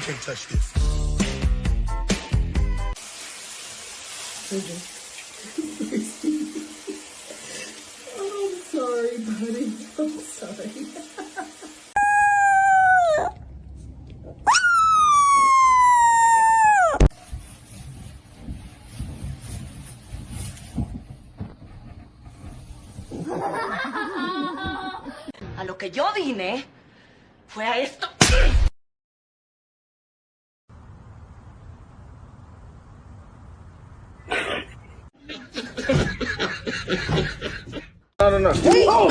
Can't touch this. Oh, I'm sorry, buddy. I'm sorry. A lo que yo vine fue a esto. No. Oh!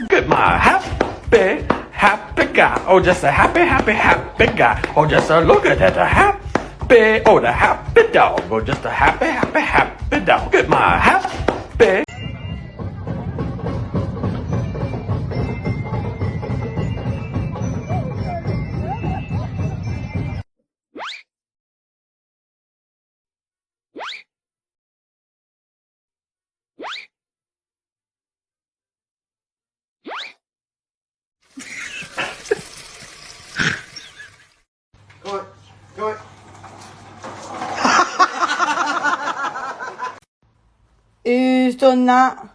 Get my happy guy. Oh, just a happy guy. Oh, just a look at that, the happy dog. Oh, just a happy dog. Get my happy. Go on. Üstüne.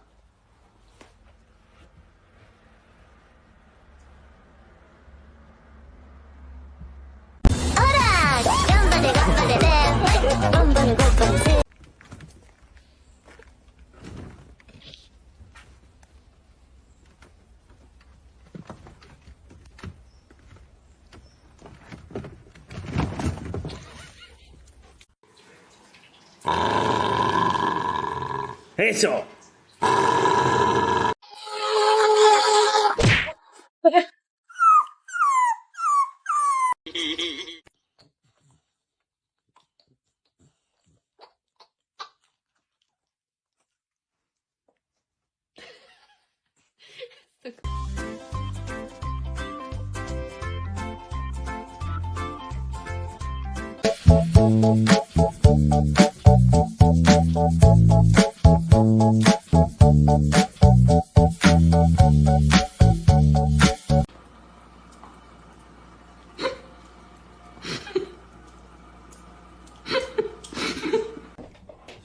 Eso.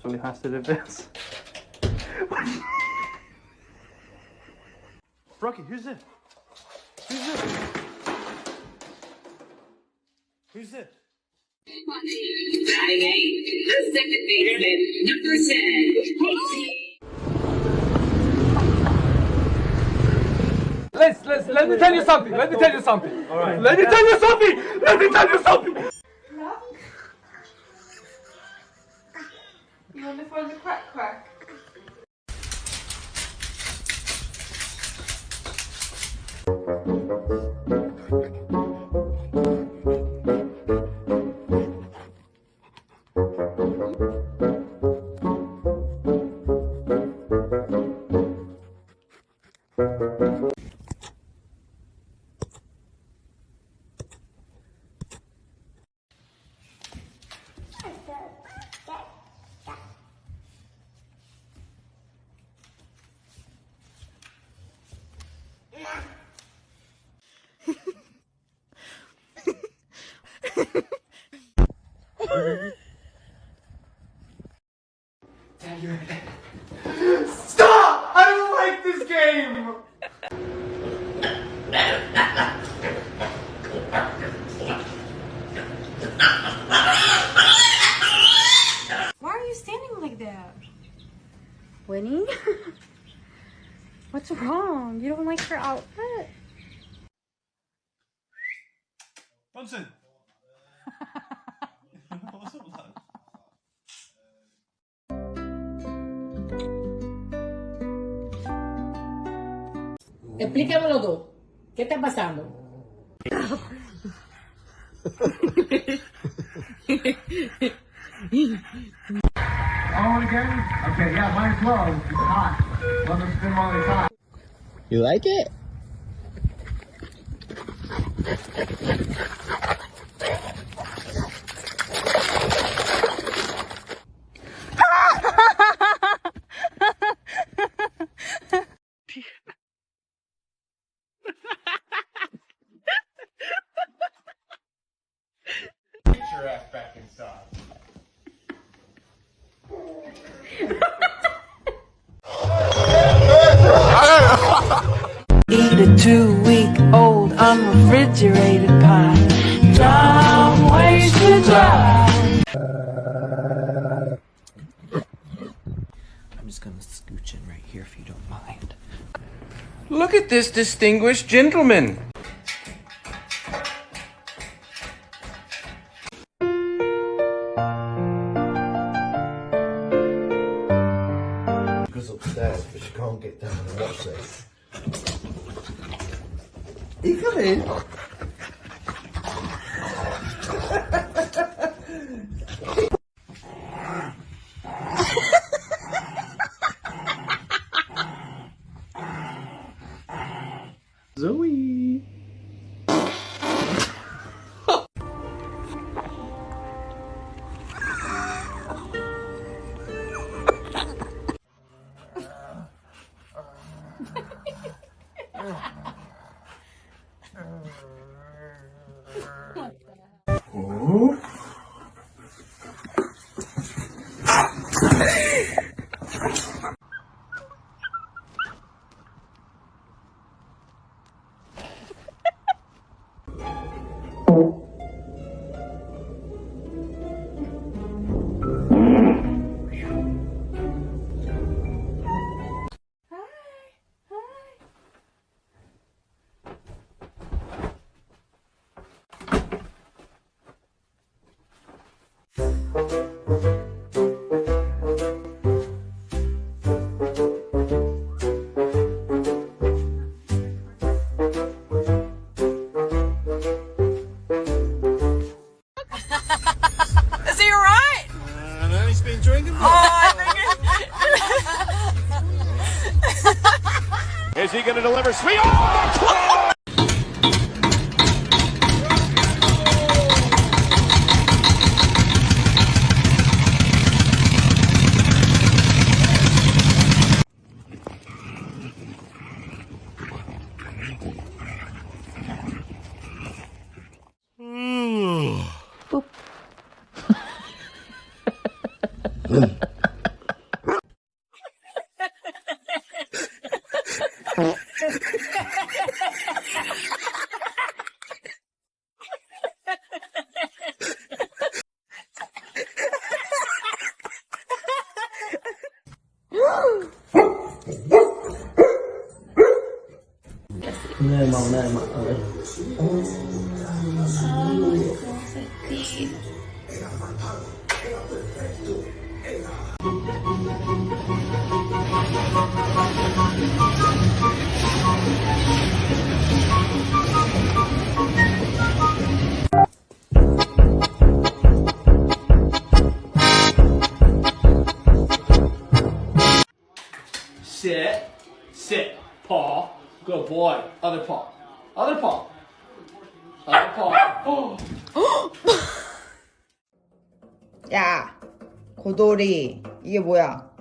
Really has to do this. Rocky, who's this? Who's this? Batting eight, the second baseman, number 10. Let me tell you something. All right. Let me tell you something. You want to find the crack? Stop! I don't like this game. Why are you standing like that? Winnie? What's wrong? You don't like her outfit? Bunsen! Explícamelo tú. ¿Qué está pasando? On again? Okay, yeah, might as well. It's hot. Let them spin while it's hot. You like it? Get your ass back inside. Eat a 2-week-old unrefrigerated pie. Dumb ways to die. I'm just gonna scooch in right here if you don't mind. Look at this distinguished gentleman. Goes upstairs, but she can't get down and watch this. You come in. Zoe. Is he alright? No, he's been drinking. Is he going to deliver sweet? Oh, Nơi màu nơi mặt ơi. Sit. Sit. Paw. Good boy. Other paw. Other paw. Other paw. Oh. 야, 고돌이, 이게 뭐야?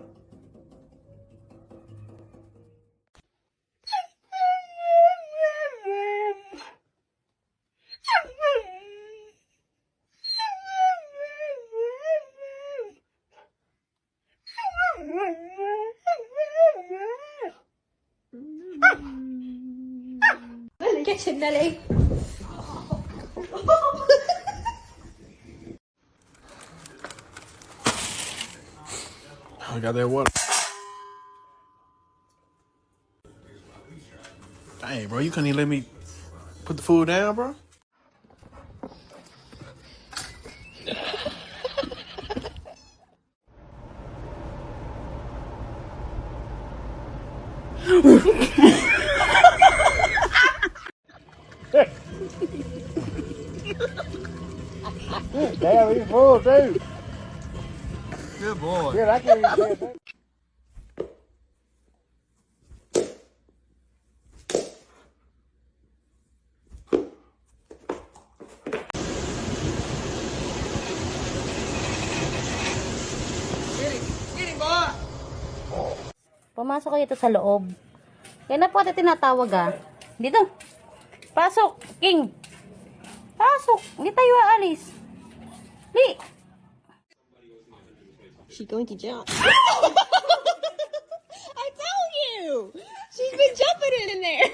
Get him, Nelly. I got that water. Dang, bro, you couldn't even let me put the food down, bro? Damn, he's full, too. Good boy. Good, I can't even say that. Pumasok kayo dito sa loob. Kaya na po ate tinatawag ah. Dito. Pasok, King. Pasok. Hindi tayo aalis. Li. She's going to jump. I told you! She's been jumping in there.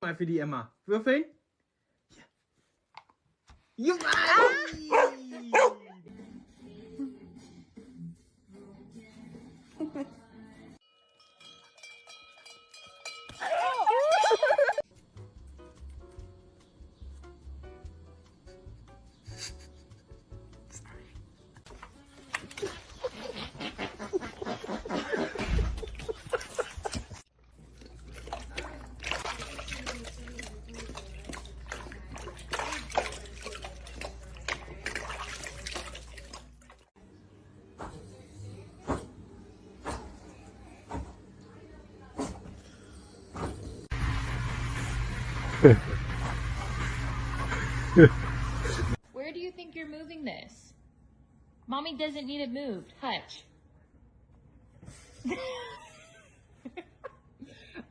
Mal für die Emma. Würfeln? Ja. Where do you think you're moving this? Mommy doesn't need it moved. Hutch.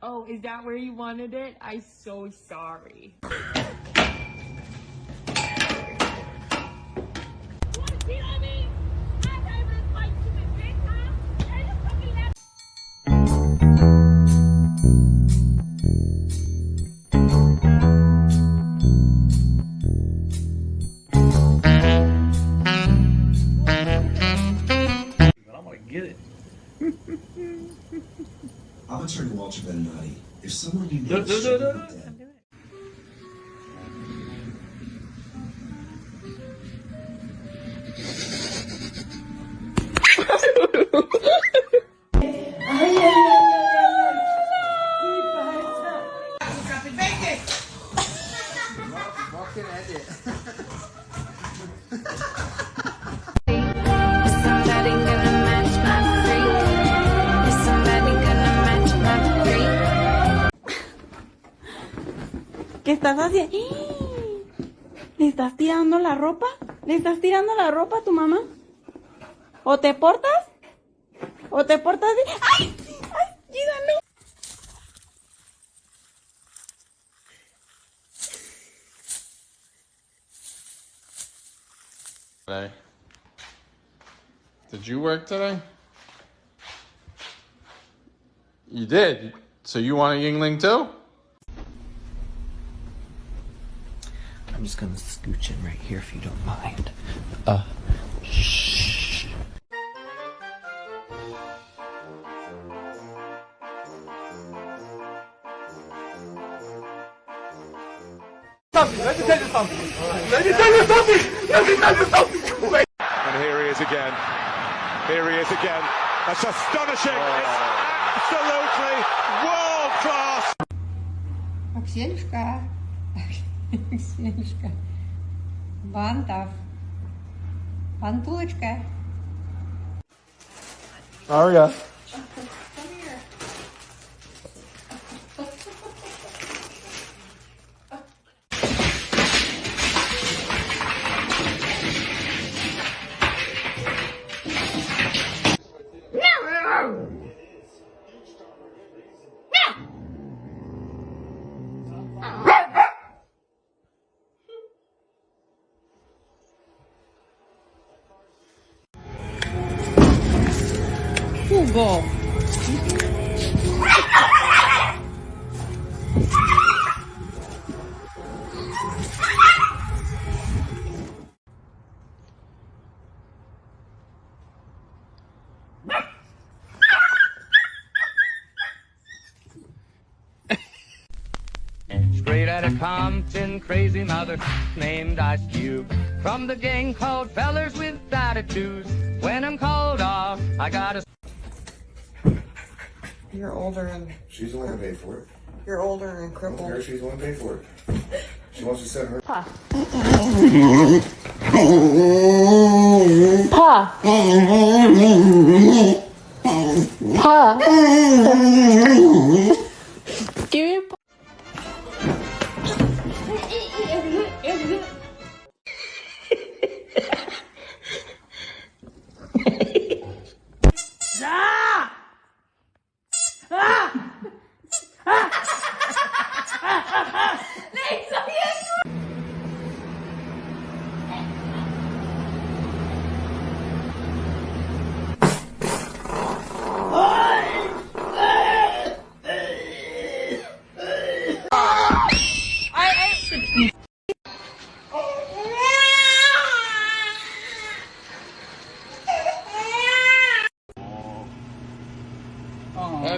Oh, is that where you wanted it? I'm so sorry. Get it. I'm gonna turn Walter Benatti. If someone you know No, is no, no, struggling no, with no. debt, ¿Qué estás haciendo? ¿Le estás tirando la ropa? ¿Le estás tirando la ropa a tu mamá? ¿O te portas? ¿O te portas de... ¡Ay! ¡Ay! ¡Gida, no! Today. Did you work today? You did? So you want a Yingling too? I'm just gonna scooch in right here if you don't mind. Shh. Let me tell you something. Let me tell you something. Let me tell you something. Wait. And here he is again. Here he is again. That's astonishing. It's absolutely world class. Аксельушка. Аксельушка. Бантов. Пантулочка. Aria. Hugo. Straight out of Compton, crazy mother named Ice Cube. From the gang called Fellers with Attitudes. When I'm called off, I gotta... You're older and... She's the one who paid for it. You're older and crippled. Her, she's the one who paid for it. She wants to send her... Pa. Pa. Give me a pa.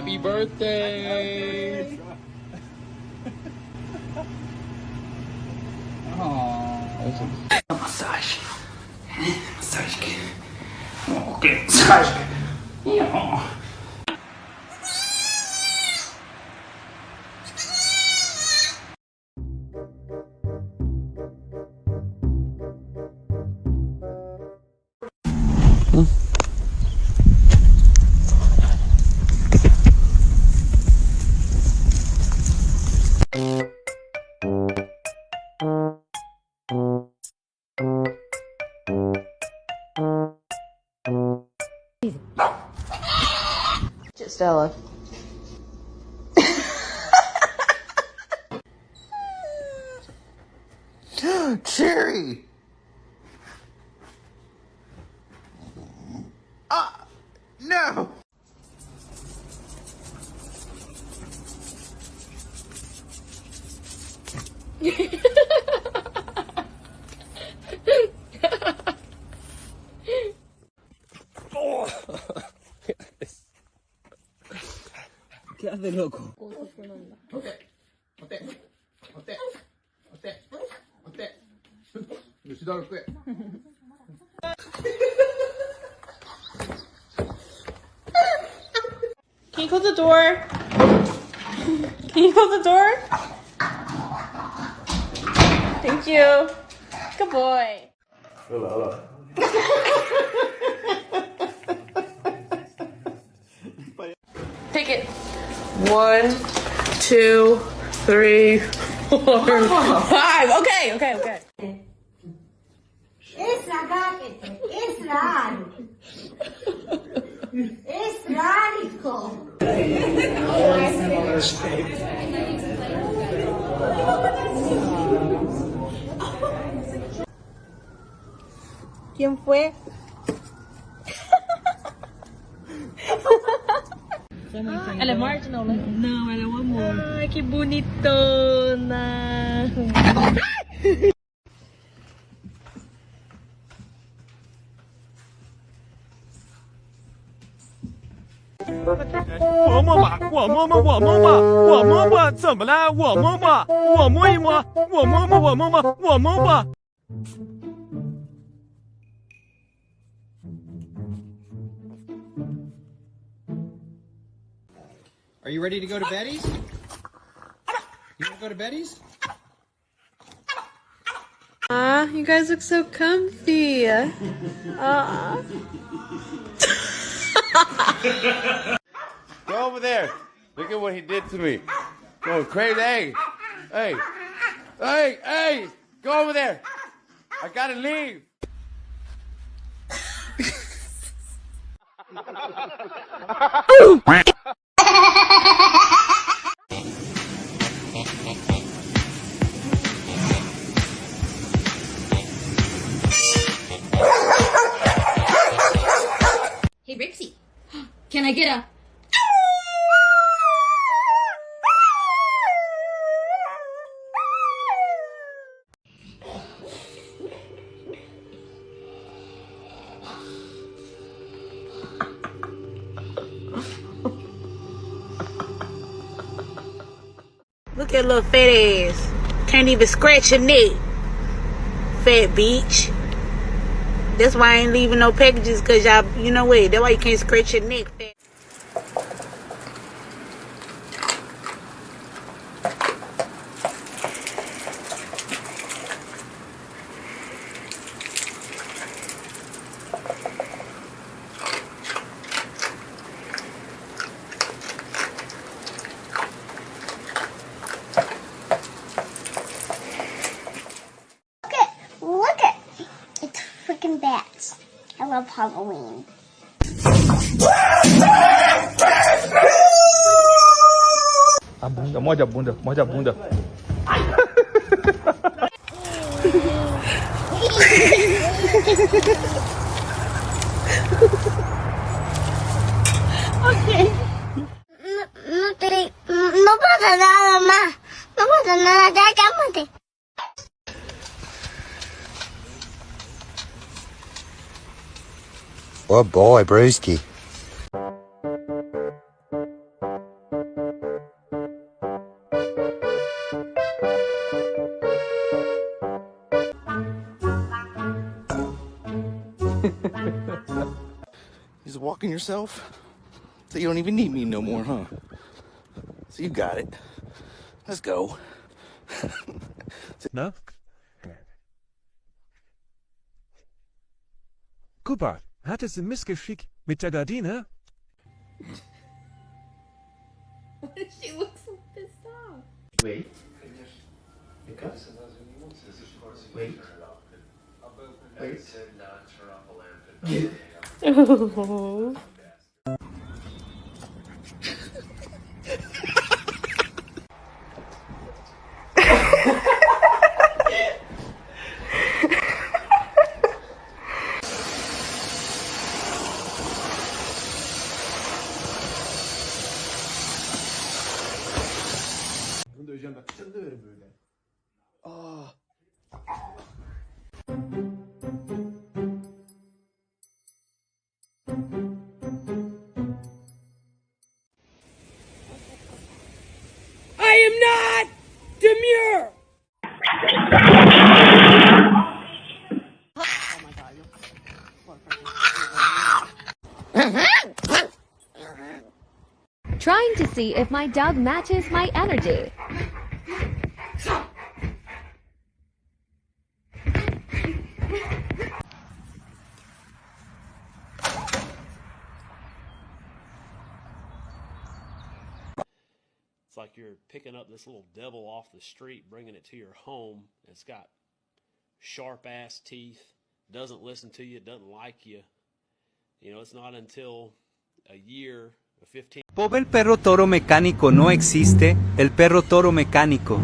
Happy birthday. Massage. Massage. Okay, massage. Yeah. Stella. Cherry! No! ¿Qué hace, loco? Can you close the door? Can you close the door? Thank you. Good boy. Take it. 1, 2, 3, 4, 5. Okay. Es ragazzi, es raro. Es rarico. ¿Quién fue? A la marginal. No, I want more. Ay, qué bonito. Na.我摸摸，我摸摸，我摸摸，我摸摸，怎么了？我摸摸，我摸一摸，我摸摸，我摸摸，我摸摸。Are you ready to go to Betty's? You want to go to Betty's? You guys look so comfy. Go over there. Look at what he did to me. Going crazy. Hey. Go over there. I gotta leave. Hey, Rixie. Can I get a... Look at little fat ass. Can't even scratch your neck. Fat bitch. That's why I ain't leaving no packages, cause y'all, you know what? That's why you can't scratch your neck. Fat. Look at. It's freaking bats. I love Halloween. A bunda, morde a bunda, morde a bunda. Okay. No pasa nada más. No pasa nada, ya cálmate. Oh boy, Brewski. Just walking yourself? So you don't even need me no more, huh? So you got it. Let's go. No? Cooper, hattest ein Missgeschick mit der Gardine? She looks so pissed off. Wait. Wait. Oh. I am not demure. Trying to see if my dog matches my energy. It's like you're picking up this little devil off the street, bringing it to your home. It's got sharp-ass teeth, doesn't listen to you, doesn't like you. You know, it's not until a year, 15... Pobre el perro toro mecánico, no existe el perro toro mecánico.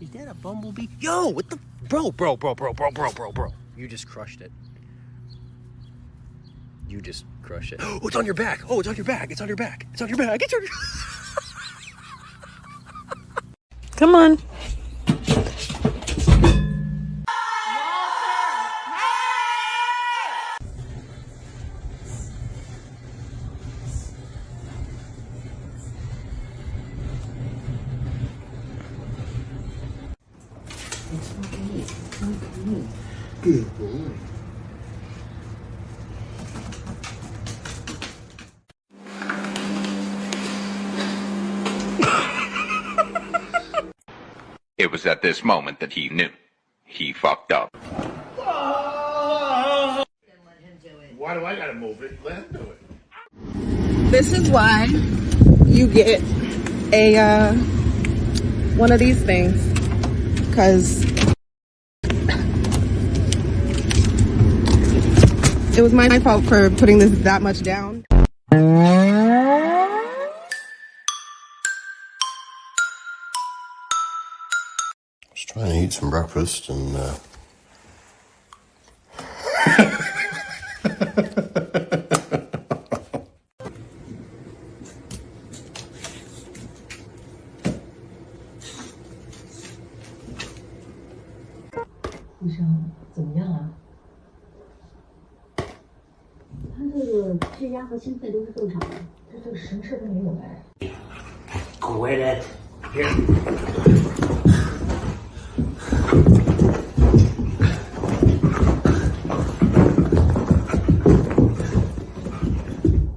Is that a bumblebee? Yo, what the... Bro. You just crushed it. You just crushed it. Oh, it's on your back. Oh, it's on your back. It's on your back. It's on your back. It's on your... Come on. Good boy. It was at this moment that he knew. He fucked up. Why do I gotta move it? Let him do it. This is why you get a one of these things, because it was my fault for putting this that much down. Just trying to eat some breakfast and Quit it. Here.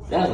That was